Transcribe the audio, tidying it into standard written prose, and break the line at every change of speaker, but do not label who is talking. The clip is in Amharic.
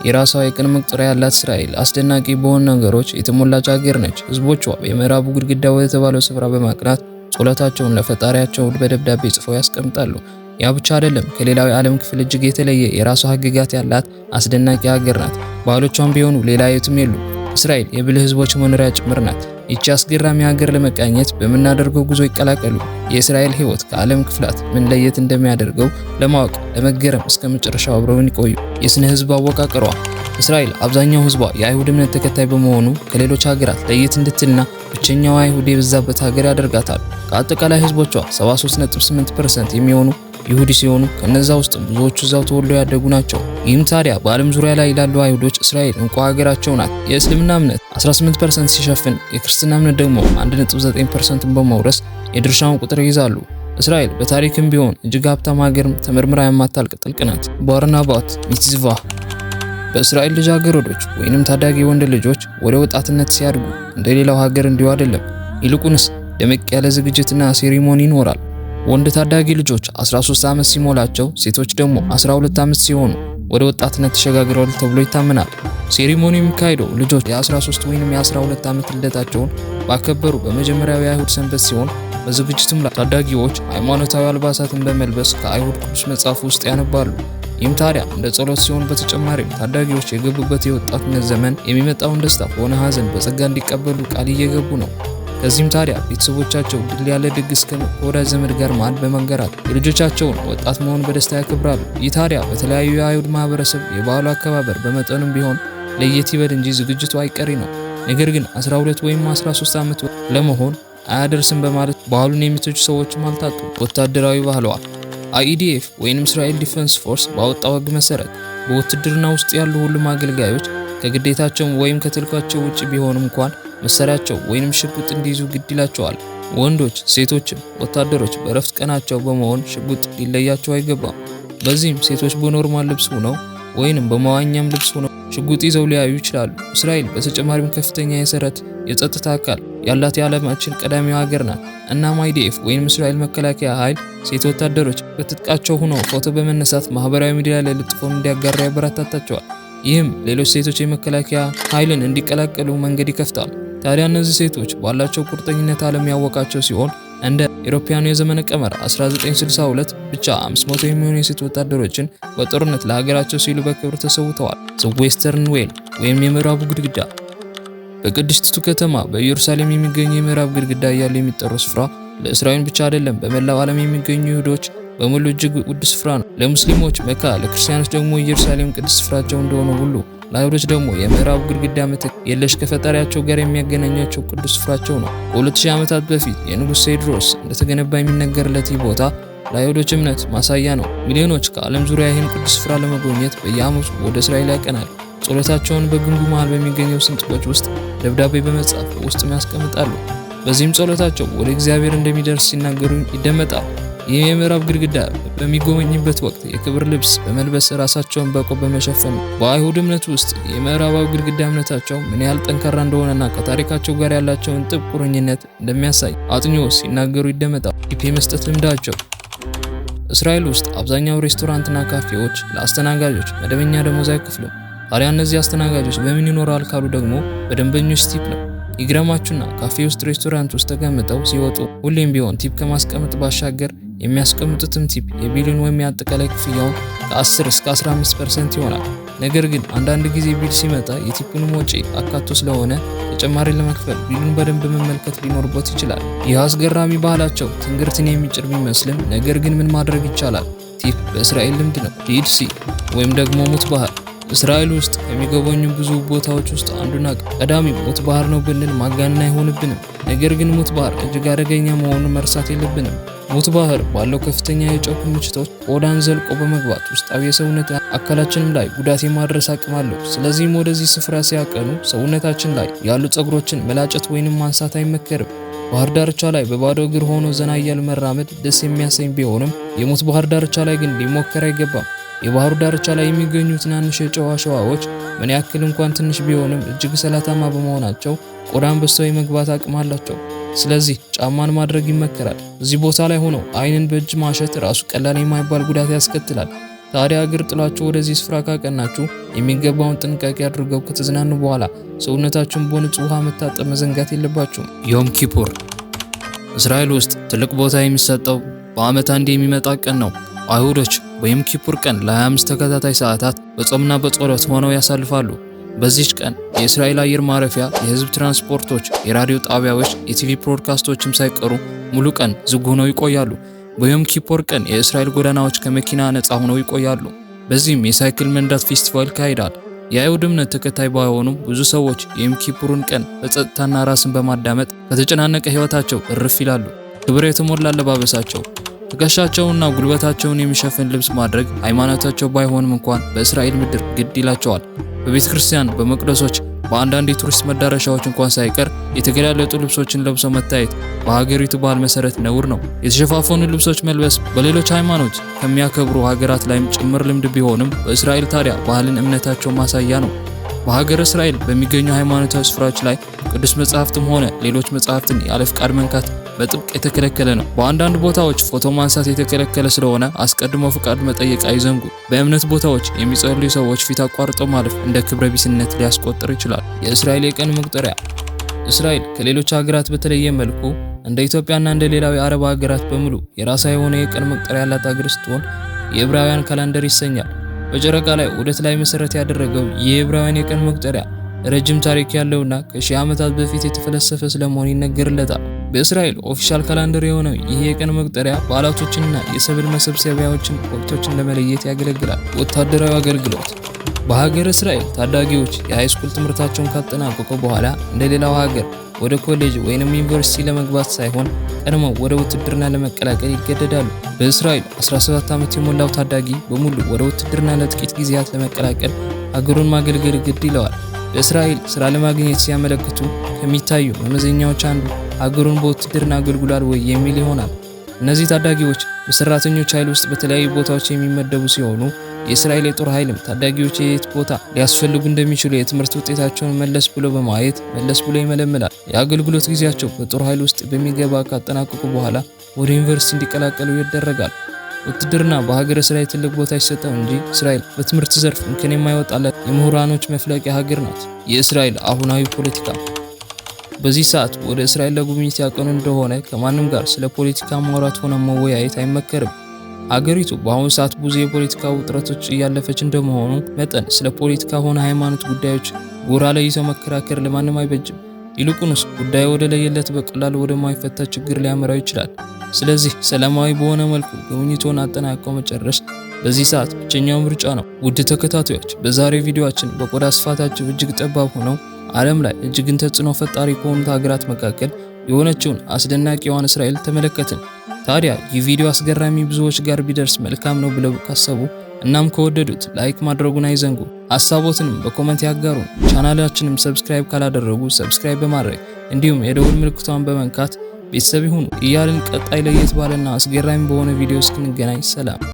የራሷ የቀን መቁጠሪያ ያላት እስራኤል አስደናቂ በሆኑ ነገሮች የተሞላች ሀገር ነች። ህዝቦቿ የምዕራቡ ግድግዳ ወደ ተባለው ስፍራ በማቅናት ጸሎታቸውን ለፈጣሪያቸው በደብዳቤ ጽፈው ያስቀምጣሉ። ያ ብቻ አይደለም፣ ከሌላው የዓለም ክፍል እጅግ የተለየ የራሷ ህግጋት ያላት አስደናቂ ሀገር ናት። ባህሎቿም ቢሆኑ ሌላ የትም የሉ። እስራኤል የብልህ ህዝቦች መኖሪያ ጭምር ናት። ይቺ አስገራሚ ሀገር ለመቃኘት በምናደርገው ጉዞ ይቀላቀሉ። የእስራኤል ህይወት ከዓለም ክፍላት ምን ለየት እንደሚያደርገው ለማወቅ ለመገረም እስከ መጨረሻው አብረውን ይቆዩ። የስነ ህዝብ አወቃቀሯ እስራኤል አብዛኛው ህዝቧ የአይሁድ እምነት ተከታይ በመሆኑ ከሌሎች ሀገራት ለየት እንድትልና ብቸኛው አይሁድ የበዛበት ሀገር ያደርጋታል። ከአጠቃላይ ህዝቦቿ 73.8% የሚሆኑ ይሁዲ ሲሆኑ ከነዛ ውስጥ ብዙዎቹ እዛው ተወልደው ያደጉ ናቸው። ይህም ታዲያ በዓለም ዙሪያ ላይ ላሉ አይሁዶች እስራኤል እንቁ ሀገራቸው ናት። የእስልምና እምነት 18% ሲሸፍን የክርስትና እምነት ደግሞ 1.9% በመውረስ የድርሻውን ቁጥር ይይዛሉ። እስራኤል በታሪክም ቢሆን እጅግ ሀብታም ሀገርም ተመርምራ የማታልቅ ጥልቅ ናት። ባርናባት ሚትዝቫ በእስራኤል ልጃገረዶች ወይንም ታዳጊ ወንድ ልጆች ወደ ወጣትነት ሲያድጉ እንደሌላው ሀገር እንዲሁ አይደለም። ይልቁንስ ደመቅ ያለ ዝግጅትና ሴሪሞኒ ይኖራል። ወንድ ታዳጊ ልጆች 13 ዓመት ሲሞላቸው፣ ሴቶች ደግሞ 12 ዓመት ሲሆኑ ወደ ወጣትነት ተሸጋግረዋል ተብሎ ይታመናል። ሴሪሞኒ የሚካሄደው ልጆች የ13 ወይንም የ12 ዓመት ልደታቸውን ባከበሩ በመጀመሪያው የአይሁድ ሰንበት ሲሆን በዝግጅቱም ላይ ታዳጊዎች ሃይማኖታዊ አልባሳትን በመልበስ ከአይሁድ ቅዱስ መጽሐፍ ውስጥ ያነባሉ። ይህም ታዲያ እንደ ጸሎት ሲሆን በተጨማሪም ታዳጊዎች የገቡበት የወጣትነት ዘመን የሚመጣውን ደስታ ሆነ ሀዘን በጸጋ እንዲቀበሉ ቃል እየገቡ ነው። ከዚህም ታዲያ ቤተሰቦቻቸው ድል ያለ ድግስ ከወዳጅ ዘመድ ጋር ማዕድ በመጋራት የልጆቻቸውን ወጣት መሆን በደስታ ያከብራሉ። ይህ ታዲያ በተለያዩ የአይሁድ ማህበረሰብ የበዓሉ አከባበር በመጠኑም ቢሆን ለየት ይበል እንጂ ዝግጅቱ አይቀሬ ነው። ነገር ግን 12 ወይም 13 ዓመት ለመሆን አያደርስም በማለት ባህሉን የሚተቹ ሰዎችም አልታጡ። ወታደራዊ ባህሏ አይዲኤፍ ወይንም እስራኤል ዲፌንስ ፎርስ ባወጣው ህግ መሰረት በውትድርና ውስጥ ያሉ ሁሉም አገልጋዮች ከግዴታቸው ወይም ከተልኳቸው ውጪ ቢሆንም እንኳን መሳሪያቸው ወይንም ሽጉጥ እንዲይዙ ግድ ይላቸዋል። ወንዶች ሴቶችም ወታደሮች በረፍት ቀናቸው በመሆን ሽጉጥ ሊለያቸው አይገባም። በዚህም ሴቶች በኖርማል ልብስ ሆነው ወይንም በመዋኛም ልብስ ሆነው ሽጉጥ ይዘው ሊያዩ ይችላሉ። እስራኤል በተጨማሪም ከፍተኛ የጸጥታ አካል ያላት የዓለማችን ቀዳሚው ሀገር ናት። እናም አይዲኤፍ ወይንም እስራኤል መከላከያ ኃይል ሴት ወታደሮች በትጥቃቸው ሆነው ፎቶ በመነሳት ማህበራዊ ሚዲያ ላይ ልጥፎን እንዲያጋራ ያበረታታቸዋል። ይህም ሌሎች ሴቶች የመከላከያ ኃይልን እንዲቀላቀሉ መንገድ ይከፍታል። ታዲያ እነዚህ ሴቶች ባላቸው ቁርጠኝነት ዓለም ያወቃቸው ሲሆን እንደ አውሮፓውያኑ የዘመነ ቀመር 1962 ብቻ 500 የሚሆኑ የሴት ወታደሮችን በጦርነት ለሀገራቸው ሲሉ በክብር ተሰውተዋል። ዌስተርን ዌል ወይም የምዕራቡ ግድግዳ በቅድስቲቱ ከተማ በኢየሩሳሌም የሚገኘው የምዕራብ ግድግዳ እያለ የሚጠራው ስፍራ ለእስራኤል ብቻ አይደለም፣ በመላው ዓለም የሚገኙ ይሁዶች በሙሉ እጅግ ውድ ስፍራ ነው። ለሙስሊሞች መካ፣ ለክርስቲያኖች ደግሞ ኢየሩሳሌም ቅዱስ ስፍራቸው እንደሆነ ሁሉ ለአይሁዶች ደግሞ የምዕራቡ ግድግዳ ምትክ የለሽ ከፈጣሪያቸው ጋር የሚያገናኛቸው ቅዱስ ስፍራቸው ነው። ከ2000 ዓመታት በፊት የንጉሥ ቴዎድሮስ እንደተገነባ የሚነገርለት ይህ ቦታ ለአይሁዶች እምነት ማሳያ ነው። ሚሊዮኖች ከዓለም ዙሪያ ይህን ቅዱስ ስፍራ ለመጎብኘት በየዓመቱ ወደ እስራኤል ያቀናል። ጸሎታቸውን በግንቡ መሃል በሚገኘው ስንጥቆች ውስጥ ደብዳቤ በመጻፍ ውስጥ ያስቀምጣሉ። በዚህም ጸሎታቸው ወደ እግዚአብሔር እንደሚደርስ ሲናገሩ ይደመጣል። ይህ የምዕራብ ግድግዳ በሚጎበኝበት ወቅት የክብር ልብስ በመልበስ ራሳቸውን በቆብ በመሸፈን በአይሁድ እምነት ውስጥ የምዕራባዊ ግድግዳ እምነታቸው ምን ያህል ጠንካራ እንደሆነና ከታሪካቸው ጋር ያላቸውን ጥብቅ ቁርኝነት እንደሚያሳይ አጥኚዎች ሲናገሩ ይደመጣል። ቲፕ የመስጠት ልምዳቸው እስራኤል ውስጥ አብዛኛው ሬስቶራንትና ካፌዎች ለአስተናጋጆች መደበኛ ደሞዝ አይከፍሉም። ታዲያ እነዚህ አስተናጋጆች በምን ይኖራል ካሉ ደግሞ በደንበኞች ቲፕ ነው። ይግረማችሁና ካፌ ውስጥ ሬስቶራንት ውስጥ ተቀምጠው ሲወጡ ሁሌም ቢሆን ቲፕ ከማስቀመጥ ባሻገር የሚያስቀምጡትም ቲፕ የቢሉን ወይም የአጠቃላይ ክፍያውን ከ10 እስከ 15% ይሆናል። ነገር ግን አንዳንድ ጊዜ ቢል ሲመጣ የቲፑንም ወጪ አካቶ ስለሆነ ተጨማሪ ለመክፈል ቢሉን በደንብ መመልከት ሊኖርበት ይችላል። ይህ አስገራሚ ባህላቸው ትንግርትን የሚጭር ቢመስልም ነገር ግን ምን ማድረግ ይቻላል? ቲፕ በእስራኤል ልምድ ነው። ዲድ ሲ ወይም ደግሞ ሙት ባህር እስራኤል ውስጥ ከሚጎበኙ ብዙ ቦታዎች ውስጥ አንዱና ቀዳሚ ሙት ባህር ነው ብንል ማጋነን አይሆንብንም። ነገር ግን ሙት ባህር እጅግ አደገኛ መሆኑን መርሳት የለብንም። ሙት ባህር ባለው ከፍተኛ የጨው ክምችቶች ቆዳን ዘልቆ በመግባት ውስጣዊ የሰውነት አካላችንም ላይ ጉዳት የማድረስ አቅም አለው። ስለዚህም ወደዚህ ስፍራ ሲያቀኑ ሰውነታችን ላይ ያሉ ፀጉሮችን መላጨት ወይንም ማንሳት አይመከርም። ባህር ዳርቻ ላይ በባዶ እግር ሆኖ ዘና እያሉ መራመድ ደስ የሚያሰኝ ቢሆንም የሙት ባህር ዳርቻ ላይ ግን ሊሞከር አይገባም። የባህሩ ዳርቻ ላይ የሚገኙ ትናንሽ የጨው አሸዋዎች ምን ያክል እንኳን ትንሽ ቢሆንም እጅግ ሰላታማ በመሆናቸው ቆዳን በስተው የመግባት አቅም አላቸው። ስለዚህ ጫማን ማድረግ ይመከራል። እዚህ ቦታ ላይ ሆኖ አይንን በእጅ ማሸት ራሱ ቀላል የማይባል ጉዳት ያስከትላል። ታዲያ እግር ጥላችሁ ወደዚህ ስፍራ ካቀናችሁ የሚገባውን ጥንቃቄ አድርገው ከተዝናኑ በኋላ ሰውነታችሁን በንጹህ ውሃ መታጠብ መዘንጋት የለባችሁም። ዮም ኪፑር እስራኤል ውስጥ ትልቅ ቦታ የሚሰጠው በዓመት አንድ የሚመጣ ቀን ነው። አይሁዶች በዮም ኪፑር ቀን ለ25 ተከታታይ ሰዓታት በጾምና በጸሎት ሆነው ያሳልፋሉ። በዚህች ቀን የእስራኤል አየር ማረፊያ፣ የህዝብ ትራንስፖርቶች፣ የራዲዮ ጣቢያዎች፣ የቲቪ ብሮድካስቶችም ሳይቀሩ ሙሉ ቀን ዝግ ሆነው ይቆያሉ። በዮም ኪፑር ቀን የእስራኤል ጎዳናዎች ከመኪና ነፃ ሆነው ይቆያሉ። በዚህም የሳይክል መንዳት ፌስቲቫል ይካሄዳል። የአይሁድ እምነት ተከታይ ባይሆኑም ብዙ ሰዎች የዮም ኪፑርን ቀን በጸጥታና ራስን በማዳመጥ ከተጨናነቀ ህይወታቸው እርፍ ይላሉ። ክብር የተሞላ አለባበሳቸው፣ ትከሻቸውንና ጉልበታቸውን የሚሸፍን ልብስ ማድረግ ሃይማኖታቸው ባይሆንም እንኳን በእስራኤል ምድር ግድ ይላቸዋል። በቤተ ክርስቲያን፣ በመቅደሶች፣ በአንዳንድ የቱሪስት መዳረሻዎች እንኳን ሳይቀር የተገላለጡ ልብሶችን ለብሶ መታየት በሀገሪቱ ባህል መሰረት ነውር ነው። የተሸፋፈኑ ልብሶች መልበስ በሌሎች ሃይማኖት ከሚያከብሩ ሀገራት ላይም ጭምር ልምድ ቢሆንም በእስራኤል ታዲያ ባህልን እምነታቸው ማሳያ ነው። በሀገር እስራኤል በሚገኙ ሃይማኖታዊ ስፍራዎች ላይ ቅዱስ መጻሕፍትም ሆነ ሌሎች መጻሕፍትን ያለ ፍቃድ መንካት በጥብቅ የተከለከለ ነው። በአንዳንድ ቦታዎች ፎቶ ማንሳት የተከለከለ ስለሆነ አስቀድሞ ፍቃድ መጠየቅ አይዘንጉ። በእምነት ቦታዎች የሚጸልዩ ሰዎች ፊት አቋርጠው ማለፍ እንደ ክብረ ቢስነት ሊያስቆጥር ይችላል። የእስራኤል የቀን መቁጠሪያ። እስራኤል ከሌሎች ሀገራት በተለየ መልኩ እንደ ኢትዮጵያና እንደ ሌላው የአረብ ሀገራት በሙሉ የራሷ የሆነ የቀን መቁጠሪያ ያላት ሀገር ስትሆን የዕብራውያን ካላንደር ይሰኛል። በጨረቃ ላይ ዑደት ላይ መሰረት ያደረገው የዕብራውያን የቀን መቁጠሪያ ረጅም ታሪክ ያለውና ከሺህ ዓመታት በፊት የተፈለሰፈ ስለመሆኑ ይነገርለታል። በእስራኤል ኦፊሻል ካላንደር የሆነው ይህ የቀን መቁጠሪያ በዓላቶችንና የሰብል መሰብሰቢያዎችን ወቅቶችን ለመለየት ያገለግላል። ወታደራዊ አገልግሎት። በሀገር እስራኤል ታዳጊዎች የሃይስኩል ትምህርታቸውን ካጠናቀቁ በኋላ እንደ ሌላው ሀገር ወደ ኮሌጅ ወይንም ዩኒቨርሲቲ ለመግባት ሳይሆን ቀድመው ወደ ውትድርና ለመቀላቀል ይገደዳሉ። በእስራኤል 17 ዓመት የሞላው ታዳጊ በሙሉ ወደ ውትድርና ለጥቂት ጊዜያት ለመቀላቀል ሀገሩን ማገልገል ግድ ይለዋል። በእስራኤል ስራ ለማግኘት ሲያመለክቱ ከሚታዩ መመዘኛዎች አንዱ ሀገሩን በውትድርና አገልግሏል ወይ የሚል ይሆናል። እነዚህ ታዳጊዎች በሰራተኞች ኃይል ውስጥ በተለያዩ ቦታዎች የሚመደቡ ሲሆኑ የእስራኤል የጦር ኃይልም ታዳጊዎች የት ቦታ ሊያስፈልጉ እንደሚችሉ የትምህርት ውጤታቸውን መለስ ብሎ በማየት መለስ ብሎ ይመለምላል። የአገልግሎት ጊዜያቸው በጦር ኃይል ውስጥ በሚገባ ካጠናቀቁ በኋላ ወደ ዩኒቨርሲቲ እንዲቀላቀሉ ይደረጋል። ውትድርና በሀገር እስራኤል ትልቅ ቦታ ይሰጠው እንጂ እስራኤል በትምህርት ዘርፍ እንከን የማይወጣለት የምሁራኖች መፍለቂያ ሀገር ናት። የእስራኤል አሁናዊ ፖለቲካ። በዚህ ሰዓት ወደ እስራኤል ለጉብኝት ያቀኑ እንደሆነ ከማንም ጋር ስለ ፖለቲካ ማውራት ሆነ መወያየት አይመከርም። ሀገሪቱ በአሁኑ ሰዓት ብዙ የፖለቲካ ውጥረቶች እያለፈች እንደመሆኑ መጠን ስለ ፖለቲካ ሆነ ሃይማኖት ጉዳዮች ጎራ ለይተው መከራከር ለማንም አይበጅም። ይልቁንስ ጉዳዩ ወደ ለየለት በቀላሉ ወደማይፈታ ችግር ሊያመራው ይችላል። ስለዚህ ሰላማዊ በሆነ መልኩ ጉብኝቱን አጠናቀው መጨረስ በዚህ ሰዓት ብቸኛው ምርጫ ነው። ውድ ተከታታዮች፣ በዛሬው ቪዲዮአችን በቆዳ ስፋታቸው እጅግ ጠባብ ሆነው ዓለም ላይ እጅግን ተጽዕኖ ፈጣሪ ከሆኑት ሀገራት መካከል የሆነችውን አስደናቂዋን እስራኤል ተመለከትን። ታዲያ ይህ ቪዲዮ አስገራሚ ብዙዎች ጋር ቢደርስ መልካም ነው ብለው ካሰቡ እናም ከወደዱት ላይክ ማድረጉን አይዘንጉ። ሀሳቦትንም በኮሜንት ያጋሩን። ቻናላችንም ሰብስክራይብ ካላደረጉ ሰብስክራይብ በማድረግ እንዲሁም የደውል ምልክቷን በመንካት ቤተሰብ ይሁኑ እያልን ቀጣይ ለየት ባለና አስገራሚ በሆነ ቪዲዮ እስክንገናኝ ሰላም።